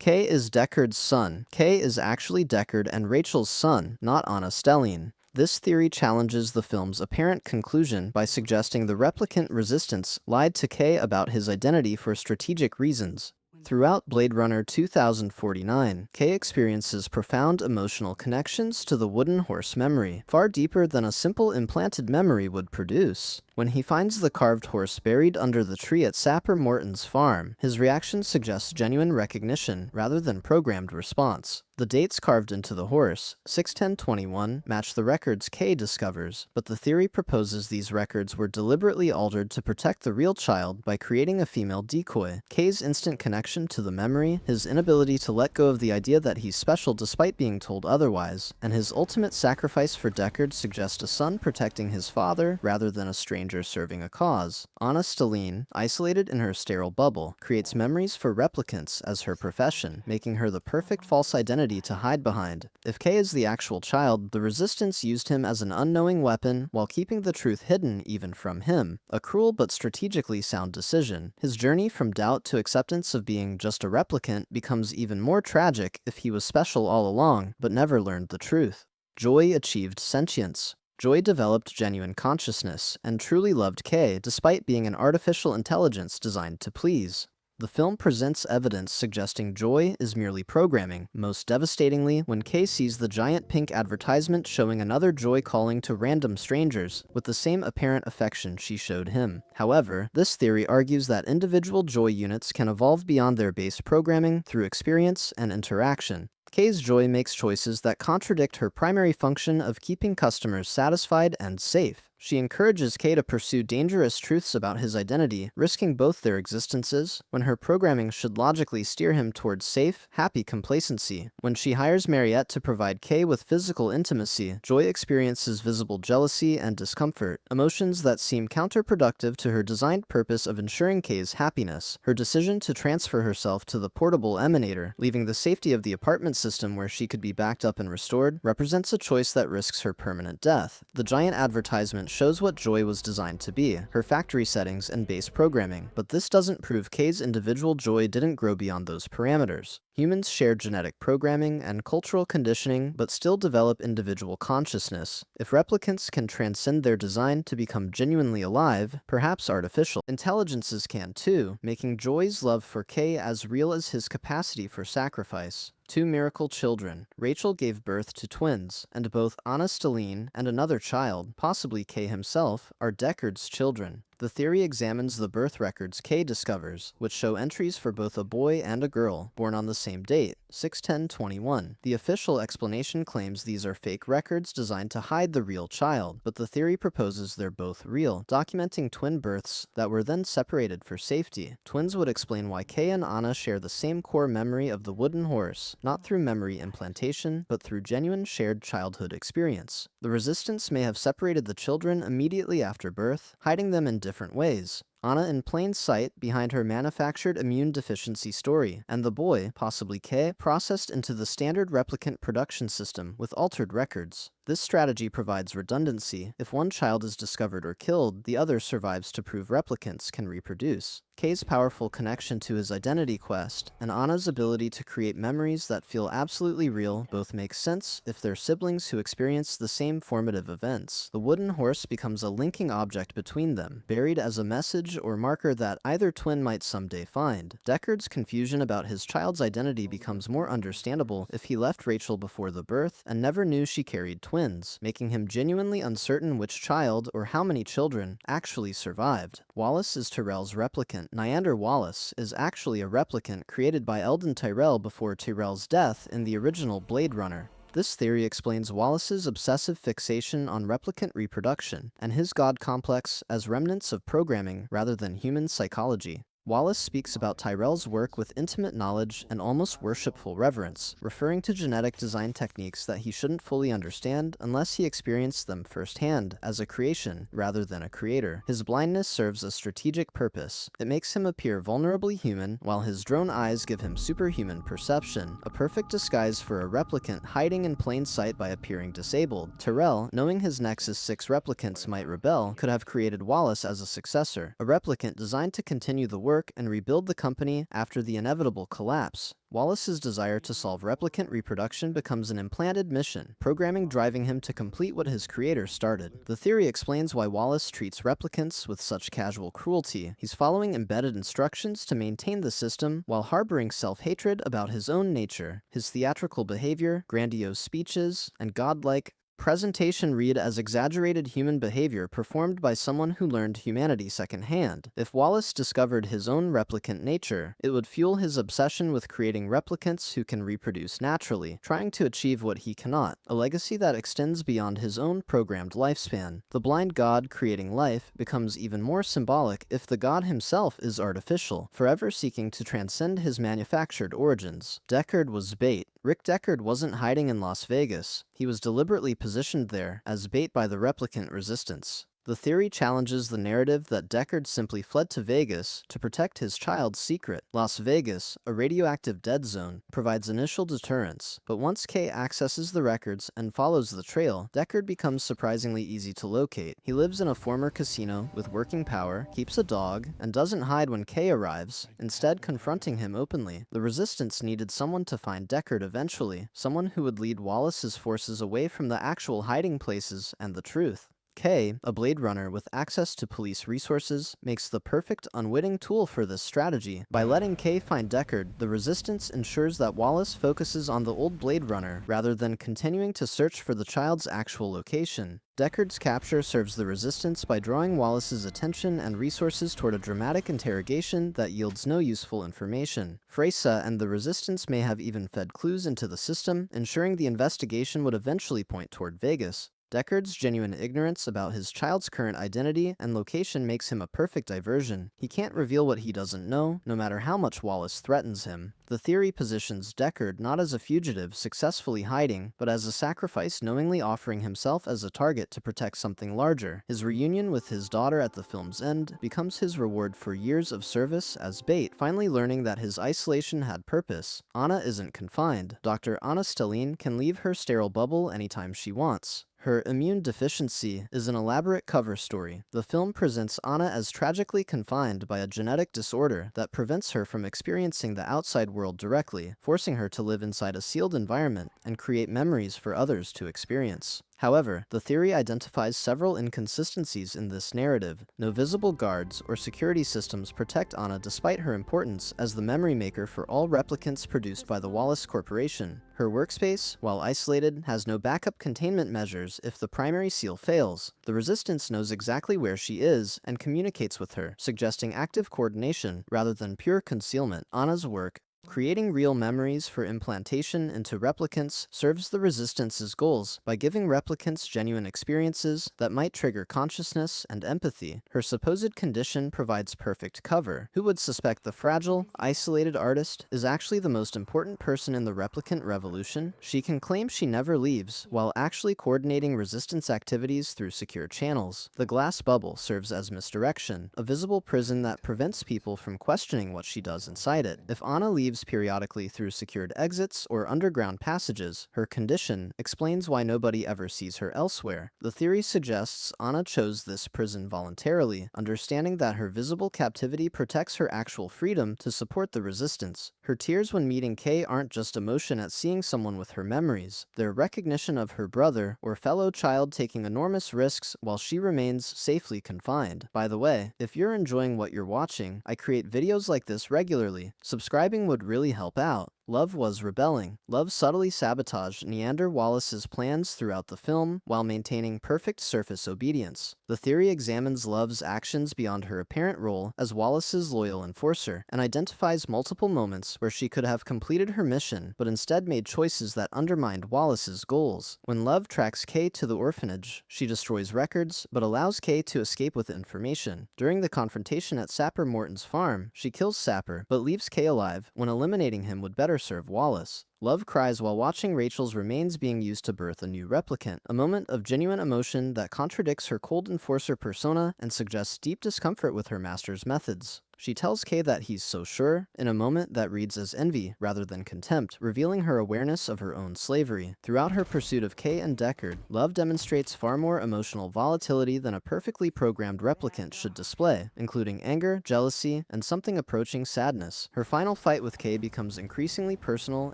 Kay is Deckard's son. Kay is actually Deckard and Rachael's son, not Anna Stelline. This theory challenges the film's apparent conclusion by suggesting the replicant resistance lied to Kay about his identity for strategic reasons. Throughout Blade Runner 2049, Kay experiences profound emotional connections to the wooden horse memory, far deeper than a simple implanted memory would produce. When he finds the carved horse buried under the tree at Sapper Morton's farm, his reaction suggests genuine recognition rather than programmed response. The dates carved into the horse, 61021, match the records Kay discovers, but the theory proposes these records were deliberately altered to protect the real child by creating a female decoy. Kay's instant connection to the memory, his inability to let go of the idea that he's special despite being told otherwise, and his ultimate sacrifice for Deckard suggest a son protecting his father rather than a stranger serving a cause. Anna Stelline, isolated in her sterile bubble, creates memories for replicants as her profession, making her the perfect false identity to hide behind. If Kay is the actual child, the Resistance used him as an unknowing weapon while keeping the truth hidden even from him. A cruel but strategically sound decision. His journey from doubt to acceptance of being just a replicant becomes even more tragic if he was special all along but never learned the truth. Joy achieved sentience. Joy developed genuine consciousness and truly loved Kay despite being an artificial intelligence designed to please. The film presents evidence suggesting Joy is merely programming, most devastatingly when Kay sees the giant pink advertisement showing another Joy calling to random strangers with the same apparent affection she showed him. However, this theory argues that individual Joy units can evolve beyond their base programming through experience and interaction. Kay's Joy makes choices that contradict her primary function of keeping customers satisfied and safe. She encourages Kay to pursue dangerous truths about his identity, risking both their existences, when her programming should logically steer him towards safe, happy complacency. When she hires Mariette to provide Kay with physical intimacy, Joy experiences visible jealousy and discomfort, emotions that seem counterproductive to her designed purpose of ensuring Kay's happiness. Her decision to transfer herself to the portable emanator, leaving the safety of the apartment system where she could be backed up and restored, represents a choice that risks her permanent death. The giant advertisement shows what Joy was designed to be, her factory settings and base programming, but this doesn't prove Kay's individual Joy didn't grow beyond those parameters. Humans share genetic programming and cultural conditioning, but still develop individual consciousness. If replicants can transcend their design to become genuinely alive, perhaps artificial intelligences can too, making Joy's love for Kay as real as his capacity for sacrifice. Two miracle children. Rachael gave birth to twins, and both Anna Stelline and another child, possibly Kay himself, are Deckard's children. The theory examines the birth records Kay discovers, which show entries for both a boy and a girl, born on the same date, 61021. The official explanation claims these are fake records designed to hide the real child, but the theory proposes they're both real, documenting twin births that were then separated for safety. Twins would explain why Kay and Anna share the same core memory of the wooden horse, not through memory implantation, but through genuine shared childhood experience. The Resistance may have separated the children immediately after birth, hiding them in different ways. Anna in plain sight behind her manufactured immune deficiency story, and the boy, possibly Kay, processed into the standard replicant production system with altered records. This strategy provides redundancy. If one child is discovered or killed, the other survives to prove replicants can reproduce. Kay's powerful connection to his identity quest, and Anna's ability to create memories that feel absolutely real, both make sense if they're siblings who experience the same formative events. The wooden horse becomes a linking object between them, buried as a message or marker that either twin might someday find. Deckard's confusion about his child's identity becomes more understandable if he left Rachael before the birth and never knew she carried twins, making him genuinely uncertain which child, or how many children, actually survived. Wallace is Tyrell's replicant. Nyander Wallace is actually a replicant created by Eldon Tyrell before Tyrell's death in the original Blade Runner. This theory explains Wallace's obsessive fixation on replicant reproduction, and his god complex as remnants of programming rather than human psychology. Wallace speaks about Tyrell's work with intimate knowledge and almost worshipful reverence, referring to genetic design techniques that he shouldn't fully understand unless he experienced them firsthand as a creation rather than a creator. His blindness serves a strategic purpose. It makes him appear vulnerably human, while his drone eyes give him superhuman perception, a perfect disguise for a replicant hiding in plain sight by appearing disabled. Tyrell, knowing his Nexus 6 replicants might rebel, could have created Wallace as a successor, a replicant designed to continue the work rework and rebuild the company after the inevitable collapse. Wallace's desire to solve replicant reproduction becomes an implanted mission, programming driving him to complete what his creator started. The theory explains why Wallace treats replicants with such casual cruelty. He's following embedded instructions to maintain the system while harboring self-hatred about his own nature. His theatrical behavior, grandiose speeches, and godlike presentation read as exaggerated human behavior performed by someone who learned humanity secondhand. If Wallace discovered his own replicant nature, it would fuel his obsession with creating replicants who can reproduce naturally, trying to achieve what he cannot, a legacy that extends beyond his own programmed lifespan. The blind god creating life becomes even more symbolic if the god himself is artificial, forever seeking to transcend his manufactured origins. Deckard was bait. Rick Deckard wasn't hiding in Las Vegas. He was deliberately positioned there as bait by the replicant resistance. The theory challenges the narrative that Deckard simply fled to Vegas to protect his child's secret. Las Vegas, a radioactive dead zone, provides initial deterrence, but once Kay accesses the records and follows the trail, Deckard becomes surprisingly easy to locate. He lives in a former casino with working power, keeps a dog, and doesn't hide when Kay arrives, instead confronting him openly. The Resistance needed someone to find Deckard eventually, someone who would lead Wallace's forces away from the actual hiding places and the truth. Kay, a Bladerunner with access to police resources, makes the perfect unwitting tool for this strategy. By letting Kay find Deckard, the Resistance ensures that Wallace focuses on the old Bladerunner rather than continuing to search for the child's actual location. Deckard's capture serves the Resistance by drawing Wallace's attention and resources toward a dramatic interrogation that yields no useful information. Freysa and the Resistance may have even fed clues into the system, ensuring the investigation would eventually point toward Vegas. Deckard's genuine ignorance about his child's current identity and location makes him a perfect diversion. He can't reveal what he doesn't know, no matter how much Wallace threatens him. The theory positions Deckard not as a fugitive successfully hiding, but as a sacrifice knowingly offering himself as a target to protect something larger. His reunion with his daughter at the film's end becomes his reward for years of service as bait, finally learning that his isolation had purpose. Anna isn't confined. Dr. Anna Stelline can leave her sterile bubble anytime she wants. Her immune deficiency is an elaborate cover story. The film presents Anna as tragically confined by a genetic disorder that prevents her from experiencing the outside world directly, forcing her to live inside a sealed environment and create memories for others to experience. However, the theory identifies several inconsistencies in this narrative. No visible guards or security systems protect Anna despite her importance as the memory maker for all replicants produced by the Wallace Corporation. Her workspace, while isolated, has no backup containment measures if the primary seal fails. The Resistance knows exactly where she is and communicates with her, suggesting active coordination rather than pure concealment. Anna's work, creating real memories for implantation into replicants, serves the Resistance's goals by giving replicants genuine experiences that might trigger consciousness and empathy. Her supposed condition provides perfect cover. Who would suspect the fragile, isolated artist is actually the most important person in the replicant revolution? She can claim she never leaves, while actually coordinating Resistance activities through secure channels. The glass bubble serves as misdirection, a visible prison that prevents people from questioning what she does inside it. If Anna leaves periodically through secured exits or underground passages, her condition explains why nobody ever sees her elsewhere. The theory suggests Anna chose this prison voluntarily, understanding that her visible captivity protects her actual freedom to support the Resistance. Her tears when meeting Kay aren't just emotion at seeing someone with her memories. They're recognition of her brother or fellow child taking enormous risks while she remains safely confined. By the way, if you're enjoying what you're watching, I create videos like this regularly. Subscribing would really help out. Love was rebelling. Love subtly sabotaged Neander Wallace's plans throughout the film while maintaining perfect surface obedience. The theory examines Love's actions beyond her apparent role as Wallace's loyal enforcer and identifies multiple moments where she could have completed her mission but instead made choices that undermined Wallace's goals. When Love tracks Kay to the orphanage, she destroys records but allows Kay to escape with information. During the confrontation at Sapper Morton's farm, she kills Sapper but leaves Kay alive when eliminating him would better serve Wallace. Love cries while watching Rachel's remains being used to birth a new replicant, a moment of genuine emotion that contradicts her cold enforcer persona and suggests deep discomfort with her master's methods. She tells Kay that he's so sure, in a moment that reads as envy rather than contempt, revealing her awareness of her own slavery. Throughout her pursuit of Kay and Deckard, Love demonstrates far more emotional volatility than a perfectly programmed replicant should display, including anger, jealousy, and something approaching sadness. Her final fight with Kay becomes increasingly personal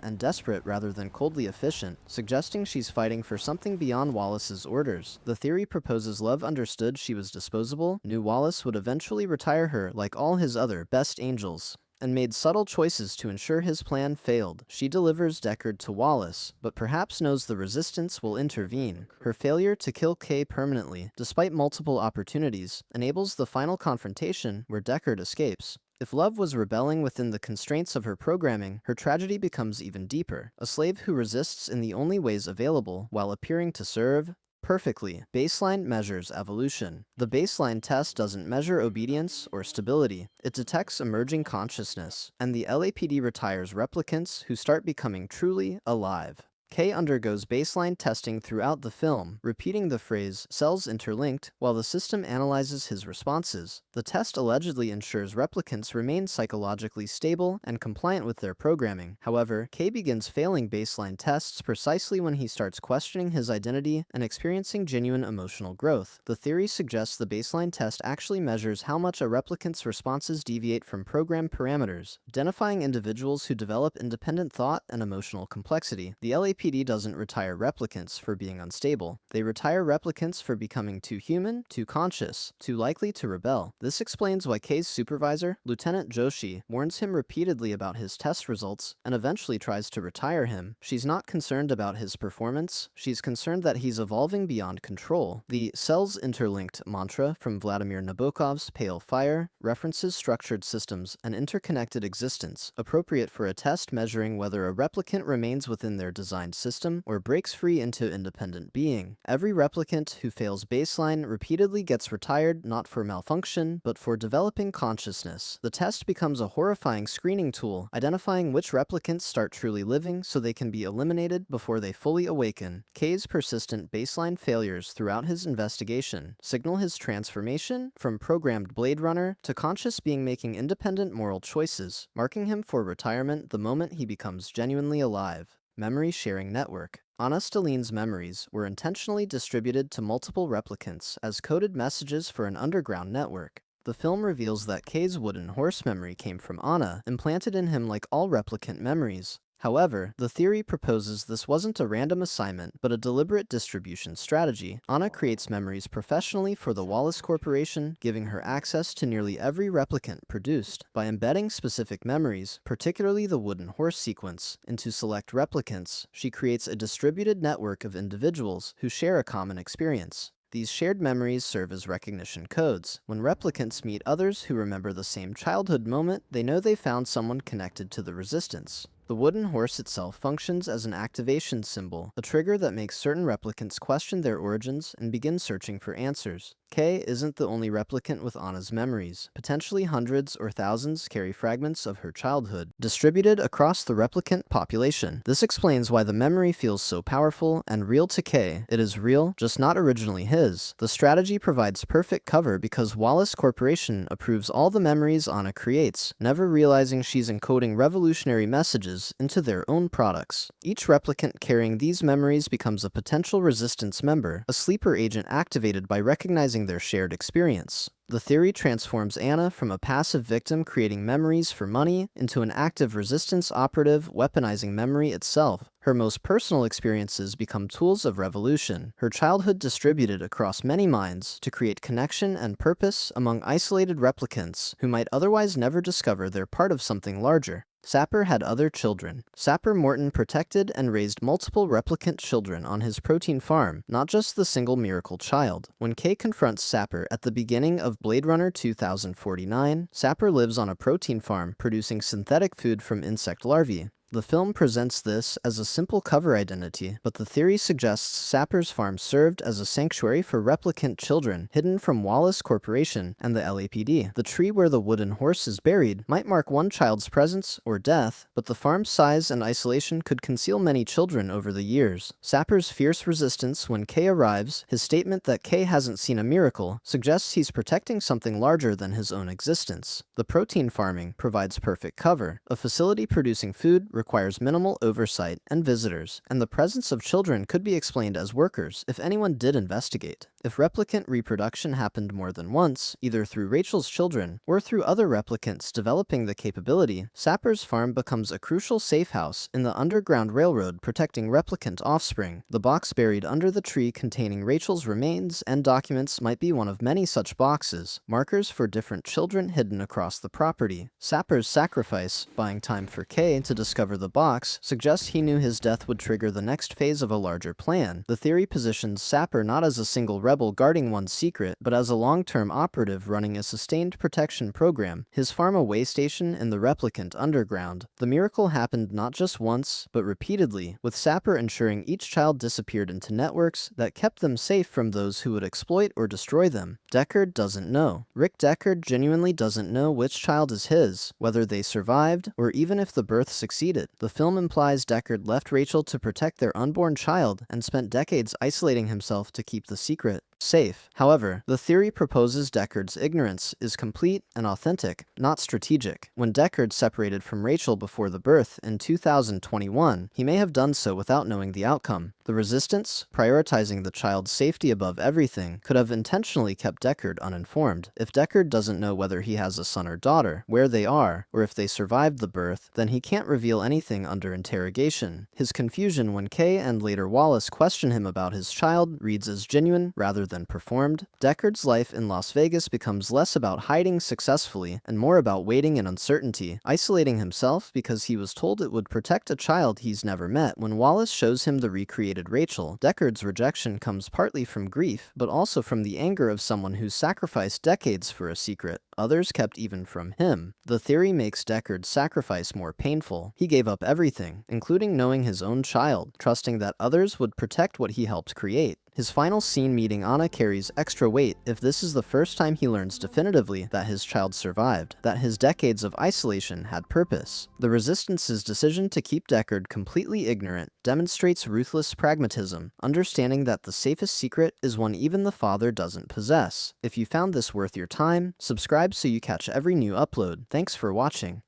and desperate rather than coldly efficient, suggesting she's fighting for something beyond Wallace's orders. The theory proposes Love understood she was disposable, knew Wallace would eventually retire her like all his other best angels, and made subtle choices to ensure his plan failed. She delivers Deckard to Wallace, but perhaps knows the Resistance will intervene. Her failure to kill Kay permanently, despite multiple opportunities, enables the final confrontation where Deckard escapes. If Love was rebelling within the constraints of her programming, her tragedy becomes even deeper. A slave who resists in the only ways available while appearing to serve perfectly. Baseline measures evolution. The baseline test doesn't measure obedience or stability. It detects emerging consciousness, and the LAPD retires replicants who start becoming truly alive. Kay undergoes baseline testing throughout the film, repeating the phrase, "cells interlinked," while the system analyzes his responses. The test allegedly ensures replicants remain psychologically stable and compliant with their programming. However, Kay begins failing baseline tests precisely when he starts questioning his identity and experiencing genuine emotional growth. The theory suggests the baseline test actually measures how much a replicant's responses deviate from program parameters, identifying individuals who develop independent thought and emotional complexity. The LAPD doesn't retire replicants for being unstable. They retire replicants for becoming too human, too conscious, too likely to rebel. This explains why Kay's supervisor, Lieutenant Joshi, warns him repeatedly about his test results and eventually tries to retire him. She's not concerned about his performance, she's concerned that he's evolving beyond control. The cells interlinked mantra from Vladimir Nabokov's Pale Fire references structured systems and interconnected existence, appropriate for a test measuring whether a replicant remains within their designed system or breaks free into independent being. Every replicant who fails baseline repeatedly gets retired not for malfunction, but for developing consciousness. The test becomes a horrifying screening tool, identifying which replicants start truly living so they can be eliminated before they fully awaken. Kay's persistent baseline failures throughout his investigation signal his transformation from programmed Bladerunner to conscious being, making independent moral choices, marking him for retirement the moment he becomes genuinely alive. Memory sharing network. Anna Staline's memories were intentionally distributed to multiple replicants as coded messages for an underground network. The film reveals that Kay's wooden horse memory came from Anna, implanted in him like all replicant memories. However, the theory proposes this wasn't a random assignment, but a deliberate distribution strategy. Anna creates memories professionally for the Wallace Corporation, giving her access to nearly every replicant produced. By embedding specific memories, particularly the wooden horse sequence, into select replicants, she creates a distributed network of individuals who share a common experience. These shared memories serve as recognition codes. When replicants meet others who remember the same childhood moment, they know they found someone connected to the Resistance. The wooden horse itself functions as an activation symbol, a trigger that makes certain replicants question their origins and begin searching for answers. Kay isn't the only replicant with Anna's memories. Potentially hundreds or thousands carry fragments of her childhood, distributed across the replicant population. This explains why the memory feels so powerful and real to Kay. It is real, just not originally his. The strategy provides perfect cover because Wallace Corporation approves all the memories Anna creates, never realizing she's encoding revolutionary messages into their own products. Each replicant carrying these memories becomes a potential Resistance member, a sleeper agent activated by recognizing their shared experience. The theory transforms Anna from a passive victim creating memories for money into an active Resistance operative weaponizing memory itself. Her most personal experiences become tools of revolution, her childhood distributed across many minds to create connection and purpose among isolated replicants who might otherwise never discover they're part of something larger. Sapper had other children. Sapper Morton protected and raised multiple replicant children on his protein farm, not just the single miracle child. When Kay confronts Sapper at the beginning of Blade Runner 2049, Sapper lives on a protein farm producing synthetic food from insect larvae. The film presents this as a simple cover identity, but the theory suggests Sapper's farm served as a sanctuary for replicant children hidden from Wallace Corporation and the LAPD. The tree where the wooden horse is buried might mark one child's presence or death, but the farm's size and isolation could conceal many children over the years. Sapper's fierce resistance when Kay arrives, his statement that Kay hasn't seen a miracle, suggests he's protecting something larger than his own existence. The protein farming provides perfect cover. A facility producing food requires minimal oversight and visitors, and the presence of children could be explained as workers if anyone did investigate. If replicant reproduction happened more than once, either through Rachael's children or through other replicants developing the capability, Sapper's farm becomes a crucial safe house in the Underground Railroad protecting replicant offspring. The box buried under the tree containing Rachael's remains and documents might be one of many such boxes, markers for different children hidden across the property. Sapper's sacrifice, buying time for Kay to discover the box, suggests he knew his death would trigger the next phase of a larger plan. The theory positions Sapper not as a single rebel guarding one's secret, but as a long-term operative running a sustained protection program, his farm a way station in the replicant underground. The miracle happened not just once, but repeatedly, with Sapper ensuring each child disappeared into networks that kept them safe from those who would exploit or destroy them. Deckard doesn't know. Rick Deckard genuinely doesn't know which child is his, whether they survived, or even if the birth succeeded. The film implies Deckard left Rachael to protect their unborn child and spent decades isolating himself to keep the secret safe. However, the theory proposes Deckard's ignorance is complete and authentic, not strategic. When Deckard separated from Rachael before the birth in 2021, he may have done so without knowing the outcome. The resistance, prioritizing the child's safety above everything, could have intentionally kept Deckard uninformed. If Deckard doesn't know whether he has a son or daughter, where they are, or if they survived the birth, then he can't reveal anything under interrogation. His confusion when Kay and later Wallace question him about his child reads as genuine rather than performed. Deckard's life in Las Vegas becomes less about hiding successfully and more about waiting in uncertainty, isolating himself because he was told it would protect a child he's never met. When Wallace shows him the recreated Rachael, Deckard's rejection comes partly from grief, but also from the anger of someone who sacrificed decades for a secret others kept even from him. The theory makes Deckard's sacrifice more painful. He gave up everything, including knowing his own child, trusting that others would protect what he helped create. His final scene meeting Anna carries extra weight if this is the first time he learns definitively that his child survived, that his decades of isolation had purpose. The Resistance's decision to keep Deckard completely ignorant demonstrates ruthless pragmatism, understanding that the safest secret is one even the father doesn't possess. If you found this worth your time, subscribe so you catch every new upload. Thanks for watching.